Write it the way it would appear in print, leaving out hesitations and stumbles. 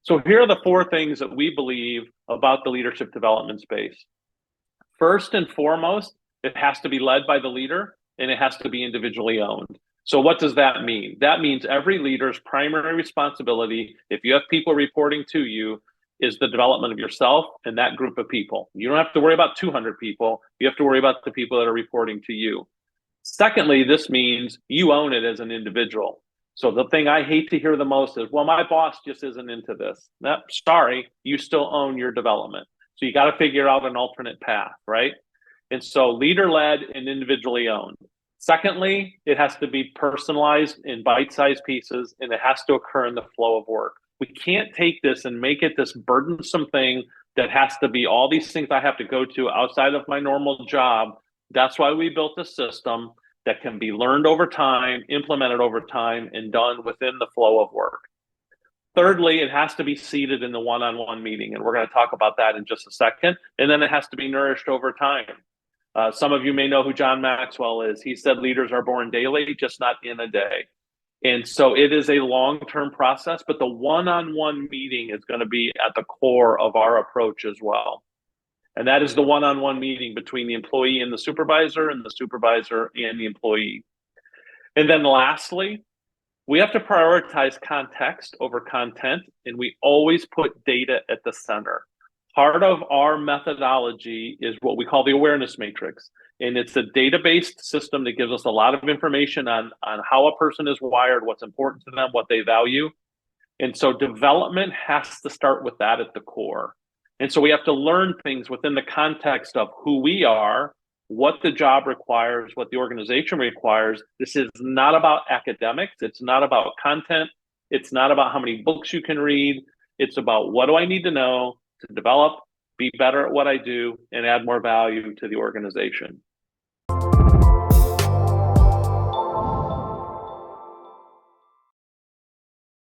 So here are the four things that we believe about the leadership development space. First and foremost, it has to be led by the leader and it has to be individually owned. So what does that mean? That means every leader's primary responsibility, if you have people reporting to you, is the development of yourself and that group of people. You don't have to worry about 200 people. You have to worry about the people that are reporting to you. Secondly, this means you own it as an individual. So the thing I hate to hear the most is, well, my boss just isn't into this. No, sorry, you still own your development. So you got to figure out an alternate path, right? And so leader-led and individually owned. Secondly, it has to be personalized in bite-sized pieces, and it has to occur in the flow of work. We can't take this and make it this burdensome thing that has to be all these things I have to go to outside of my normal job. That's why we built a system that can be learned over time, implemented over time, and done within the flow of work. Thirdly, it has to be seated in the one-on-one meeting, and we're going to talk about that in just a second. And then it has to be nourished over time. Some of you may know who John Maxwell is. He said leaders are born daily, just not in a day. And so it is a long-term process, but the one-on-one meeting is going to be at the core of our approach as well. And that is the one-on-one meeting between the employee and the supervisor and the employee. And then lastly, we have to prioritize context over content, and we always put data at the center. Part of our methodology is what we call the awareness matrix. And it's a data-based system that gives us a lot of information on how a person is wired, what's important to them, what they value. And so development has to start with that at the core. And so we have to learn things within the context of who we are, what the job requires, what the organization requires. This is not about academics. It's not about content. It's not about how many books you can read. It's about what do I need to know to develop, be better at what I do, and add more value to the organization.